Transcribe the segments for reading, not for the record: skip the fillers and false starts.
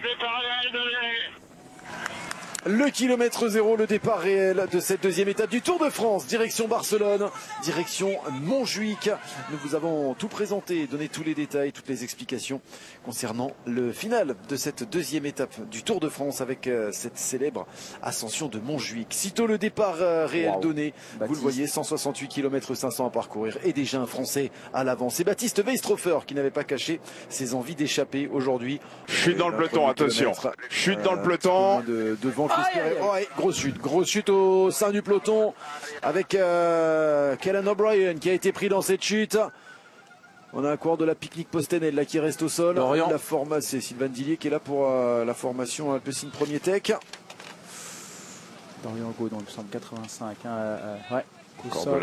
départ réel de Le kilomètre zéro, le départ réel de cette deuxième étape du Tour de France, direction Barcelone, direction Montjuic. Nous vous avons tout présenté, donné tous les détails, toutes les explications concernant le final de cette deuxième étape du Tour de France avec cette célèbre ascension de Montjuic. Sitôt le départ réel donné, vous le voyez, 168 km 500 à parcourir et déjà un Français à l'avant. C'est Baptiste Weistrofer qui n'avait pas caché ses envies d'échapper aujourd'hui. Chute dans le peloton, attention. Chute dans le peloton. Devant. Grosse chute au sein du peloton avec Callan O'Brien qui a été pris dans cette chute. On a un coureur de la Picnic Postenel là qui reste au sol. La forme, c'est Sylvain Dillier qui est là pour la formation Alpecin Premier Tech. Dorian Go dans le 185. Ouais.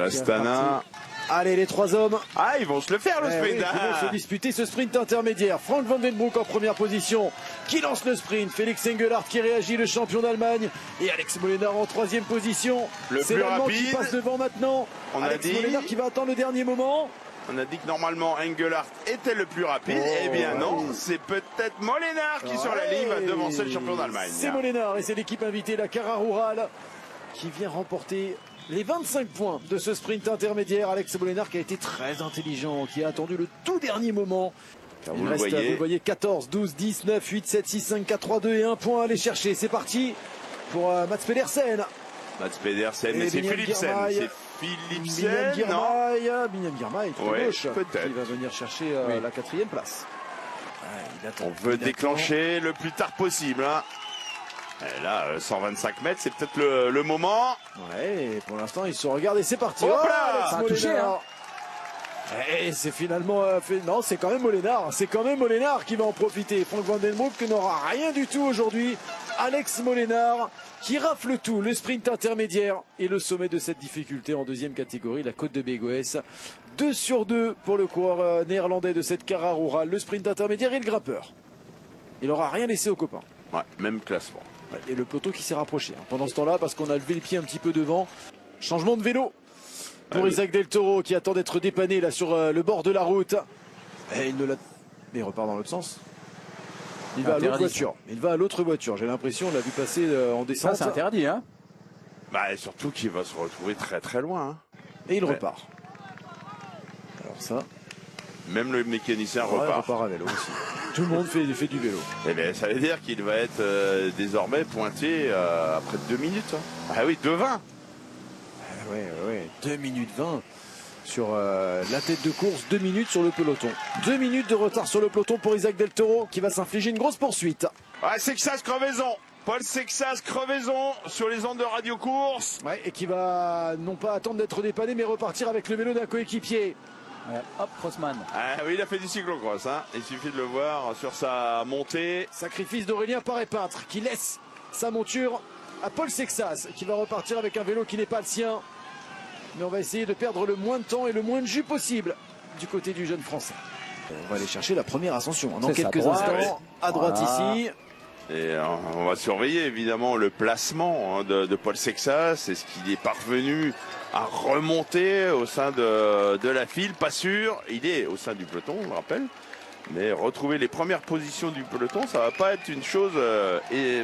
Astana. Allez, les trois hommes. Ah, ils vont se le faire le sprint. Ils vont se disputer ce sprint intermédiaire. Frank Van Den Broek en première position qui lance le sprint. Félix Engelhardt qui réagit, le champion d'Allemagne. Et Alex Molenaar en troisième position. C'est l'Allemand qui passe devant maintenant. Alex Molenaar qui va attendre le dernier moment. On a dit que normalement Engelhardt était le plus rapide. Eh bien non, c'est peut-être Molenaar qui sur la ligne va devancer le champion d'Allemagne. C'est Molenaar et c'est l'équipe invitée, la Cara Rural, qui vient remporter les 25 points de ce sprint intermédiaire. Alex Molenaar qui a été très intelligent, qui a attendu le tout dernier moment. Vous le voyez 14, 12, 10, 9, 8, 7, 6, 5, 4, 3, 2 et 1 point à aller chercher. C'est parti pour Mats Pedersen. Mats Pedersen, mais c'est Philipsen. C'est Philipsen, non Binyam Girmay, gauche, qui va venir chercher la quatrième place. On veut déclencher le plus tard possible. Et là, 125 mètres, c'est peut-être le moment. Ouais, pour l'instant, ils se regardent et c'est parti. Hop là, ça a touché, hein. Et c'est finalement non, c'est quand même Molenaar. C'est quand même Molenaar qui va en profiter. Frank Van Den Broek n'aura rien du tout aujourd'hui. Alex Molenaar qui rafle tout, le sprint intermédiaire et le sommet de cette difficulté en deuxième catégorie, la Côte de Bégoès. 2 sur 2 pour le coureur néerlandais de cette Cara Rural, le sprint intermédiaire et le grimpeur. Il n'aura rien laissé aux copains. Ouais, même classement. Et le peloton qui s'est rapproché pendant ce temps-là parce qu'on a levé le pied un petit peu devant. Changement de vélo pour Isaac Del Toro qui attend d'être dépanné là sur le bord de la route. Et il repart dans l'autre sens. Il va à l'autre voiture. Il va à l'autre voiture. J'ai l'impression, on l'a vu passer en descente. Ça, c'est interdit, hein. Bah, et surtout qu'il va se retrouver très très loin. Et il repart. Alors ça. Même le mécanicien repart. Il repart à vélo aussi. Tout le monde fait du vélo. Eh bien, ça veut dire qu'il va être désormais pointé après 2 minutes. Ah oui, 2,20. Ouais. 2 minutes 20 sur la tête de course. 2 minutes sur le peloton. 2 minutes de retard sur le peloton pour Isaac Del Toro qui va s'infliger une grosse poursuite. Ah, Sexas crevaison. Paul Sexas crevaison sur les ondes de Radio Course. Ouais, et qui va non pas attendre d'être dépanné mais repartir avec le vélo d'un coéquipier. Hop, Crossman. Ah oui, il a fait du cyclocross. Il suffit de le voir sur sa montée. Sacrifice d'Aurélien Paré-Peintre qui laisse sa monture à Paul Sexas qui va repartir avec un vélo qui n'est pas le sien. Mais on va essayer de perdre le moins de temps et le moins de jus possible du côté du jeune Français. On va aller chercher la première ascension dans quelques instants. À droite ici. Et on va surveiller évidemment le placement de Paul Sexas. Est-ce qu'il est parvenu à remonter au sein de la file? Pas sûr. Il est au sein du peloton, on le rappelle. Mais retrouver les premières positions du peloton, ça va pas être une chose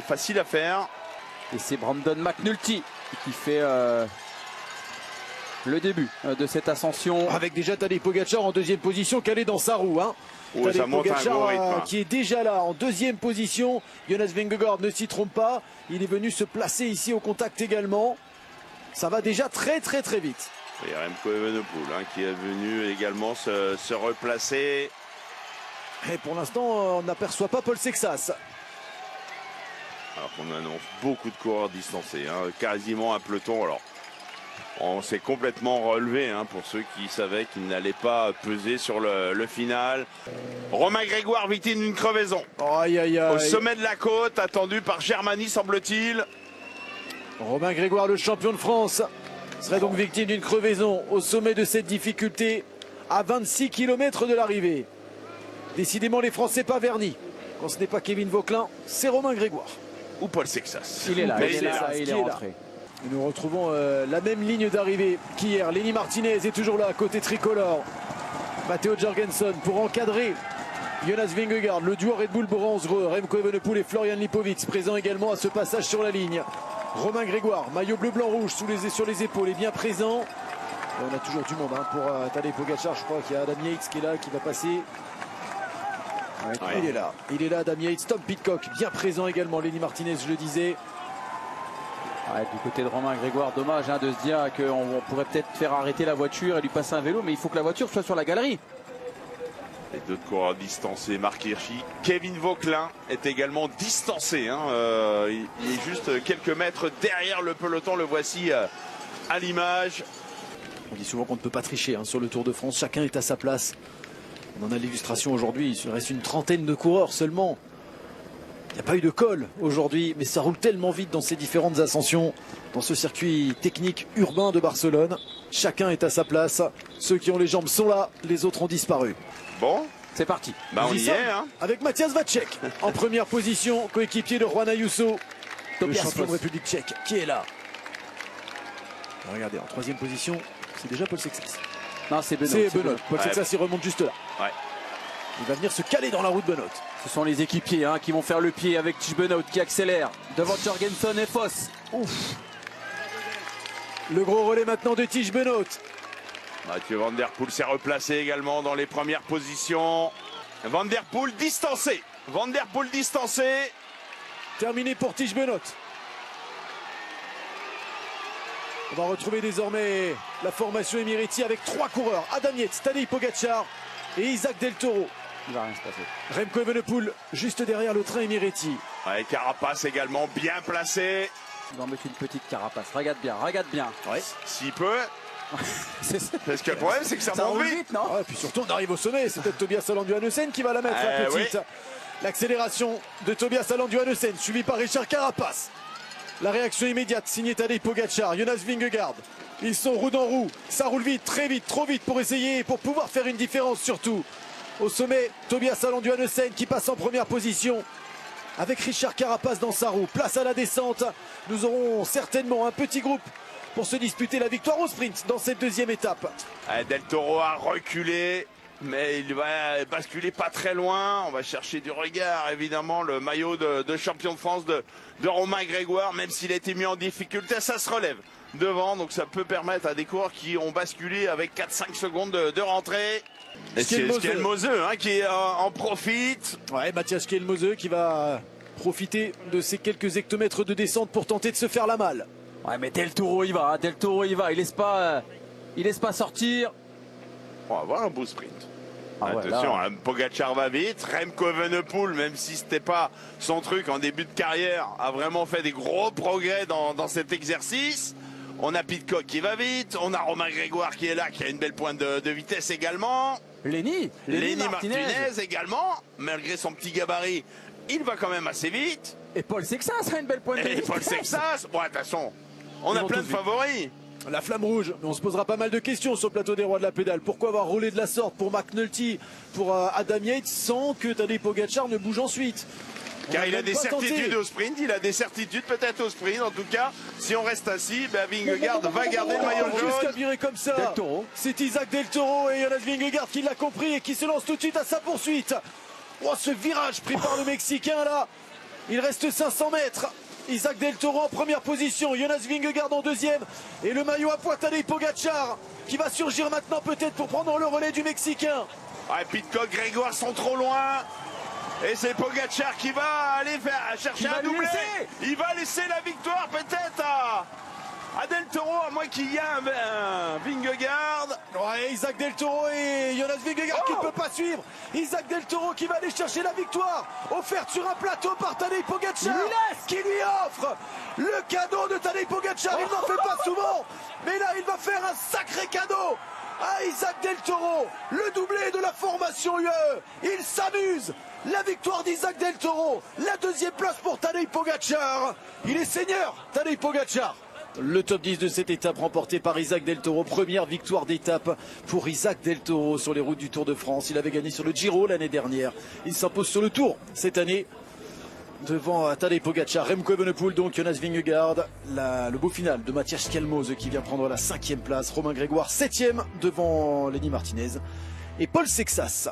facile à faire. Et c'est Brandon McNulty qui fait le début de cette ascension. Avec déjà Tadej Pogacar en deuxième position, calé dans sa roue. Ça monte un gros rythme. Qui est déjà là en deuxième position. Jonas Vingegaard ne s'y trompe pas. Il est venu se placer ici au contact également. Ça va déjà très vite. Et Remco Evenepoel qui est venu également se replacer. Et pour l'instant, on n'aperçoit pas Paul Sexas. Alors qu'on annonce beaucoup de coureurs distancés, quasiment un peloton. Alors, on s'est complètement relevé pour ceux qui savaient qu'ils n'allaient pas peser sur le final. Romain Grégoire, victime d'une crevaison. Au sommet de la côte, attendu par Germany, semble-t-il. Romain Grégoire, le champion de France, serait donc victime d'une crevaison au sommet de cette difficulté à 26 km de l'arrivée. Décidément, les Français pas vernis. Quand ce n'est pas Kevin Vauquelin, c'est Romain Grégoire. Ou Paul Sexas. Il est là, il est rentré. Et nous retrouvons la même ligne d'arrivée qu'hier. Lenny Martinez est toujours là, côté tricolore. Matteo Jorgensen pour encadrer Jonas Vingegaard, le duo Red Bull bronze, Remco Evenepoel et Florian Lipovic, présent également à ce passage sur la ligne. Romain Grégoire, maillot bleu, blanc, rouge sur les épaules, est bien présent. Et on a toujours du monde pour Tadej Pogacar. Je crois qu'il y a Adam Yates qui est là, qui va passer. Ouais. Il est là, Adam Yates. Tom Pidcock, bien présent également. Lenny Martinez, je le disais. Ouais, du côté de Romain Grégoire, dommage de se dire qu'on pourrait peut-être faire arrêter la voiture et lui passer un vélo, mais il faut que la voiture soit sur la galerie. Les deux coureurs distancés, Marc Hirschi. Kevin Vauquelin est également distancé. Il est juste quelques mètres derrière le peloton. Le voici à l'image. On dit souvent qu'on ne peut pas tricher sur le Tour de France. Chacun est à sa place. On en a l'illustration aujourd'hui. Il reste une trentaine de coureurs seulement. Il n'y a pas eu de col aujourd'hui, mais ça roule tellement vite dans ces différentes ascensions, dans ce circuit technique urbain de Barcelone. Chacun est à sa place. Ceux qui ont les jambes sont là, les autres ont disparu. Bon, c'est parti. On y est. Avec Matthias Vacek en première position, coéquipier de Juan Ayuso, le champion de République tchèque, qui est là. Regardez, en troisième position, c'est déjà Paul Sexas. Non, c'est Benoît. C'est Benoît. Paul Sexas, il remonte juste là. Ouais. Il va venir se caler dans la roue de Benoît. Ce sont les équipiers qui vont faire le pied avec Tish Benoît qui accélère devant Jorgensen et Foss. Ouf. Le gros relais maintenant de Tish Benoît. Mathieu Van Der Poel s'est replacé également dans les premières positions. Van Der Poel distancé. Terminé pour Tish Benoît. On va retrouver désormais la formation Emirati avec 3 coureurs. Adam Yates, Tadej Pogacar et Isaac Del Toro. Il va rien se passer. Remco Evenepoel juste derrière le train Emirati. Ouais, Carapace également bien placé. Il va mettre une petite carapace. Regarde bien. Ouais. S'il peut. Parce que le problème, c'est que ça monte vite, non? Et puis surtout, on arrive au sommet. C'est peut-être Tobias Alandu-Hanesen qui va la mettre, la petite. Oui. L'accélération de Tobias Alandu-Hanesen, suivi par Richard Carapace. La réaction immédiate, signée Tadej Pogacar, Jonas Vingegaard. Ils sont roue dans roue. Ça roule vite, très vite, trop vite pour essayer, pour pouvoir faire une différence surtout. Au sommet, Tobias Alandu-Hanesen qui passe en première position. Avec Richard Carapace dans sa roue. Place à la descente. Nous aurons certainement un petit groupe pour se disputer la victoire au sprint dans cette deuxième étape. Del Toro a reculé, mais il va basculer pas très loin. On va chercher du regard, évidemment, le maillot de champion de France de Romain Grégoire, même s'il a été mis en difficulté, ça se relève devant, donc ça peut permettre à des coureurs qui ont basculé avec 4-5 secondes de rentrée. Skelmose qui en profite. Ouais, Mathias Skelmose qui va profiter de ces quelques hectomètres de descente pour tenter de se faire la malle. Ouais, mais Del Toro il va, il laisse pas sortir. On va voir un beau sprint. Attention, Pogacar va vite. Remco Evenepoel, même si c'était pas son truc en début de carrière, a vraiment fait des gros progrès dans cet exercice. On a Pidcock qui va vite, on a Romain Grégoire qui est là, qui a une belle pointe de vitesse également. Lenny Martinez également, malgré son petit gabarit, il va quand même assez vite. Et Paul Sexas a une belle pointe de vitesse. Et Paul Sexas, bon attention, on a plein de favoris. La flamme rouge, mais on se posera pas mal de questions sur le plateau des rois de la pédale. Pourquoi avoir roulé de la sorte pour McNulty, pour Adam Yates, sans que Tadej Pogacar ne bouge ensuite? Car il a des certitudes au sprint, il a des certitudes peut-être au sprint. En tout cas, si on reste assis, Vingegaard va garder le maillot jaune. Jusqu'à virer comme ça. C'est Isaac Del Toro et Jonas Vingegaard qui l'a compris et qui se lance tout de suite à sa poursuite. Oh, ce virage pris par le Mexicain là. Il reste 500 mètres. Isaac Del Toro en première position, Jonas Vingegaard en deuxième. Et le maillot à poids Tadej Pogacar qui va surgir maintenant peut-être pour prendre le relais du Mexicain. Ouais, Pidcock, Grégoire sont trop loin. Et c'est Pogacar qui va aller chercher un doublé. Il va laisser la victoire peut-être à Del Toro, à moins qu'il y ait un Vingegaard. Ouais, Isaac Del Toro et Jonas Vingegaard qui ne peut pas suivre. Isaac Del Toro qui va aller chercher la victoire, offerte sur un plateau par Tadej Pogacar, qui lui offre le cadeau de Tadej Pogacar. Il n'en fait pas souvent, mais là il va faire un sacré cadeau à Isaac Del Toro, le doublé de la formation UE. Il s'amuse. La victoire d'Isaac Del Toro, la deuxième place pour Tadej Pogacar. Il est seigneur, Tadej Pogacar. Le top 10 de cette étape remporté par Isaac Del Toro. Première victoire d'étape pour Isaac Del Toro sur les routes du Tour de France. Il avait gagné sur le Giro l'année dernière. Il s'impose sur le Tour cette année devant Tadej Pogacar, Remco Evenepoel, donc Jonas Vingegaard. Le beau final de Matthias Skelmose qui vient prendre la 5e place. Romain Grégoire 7e devant Lenny Martinez. Et Paul Sexas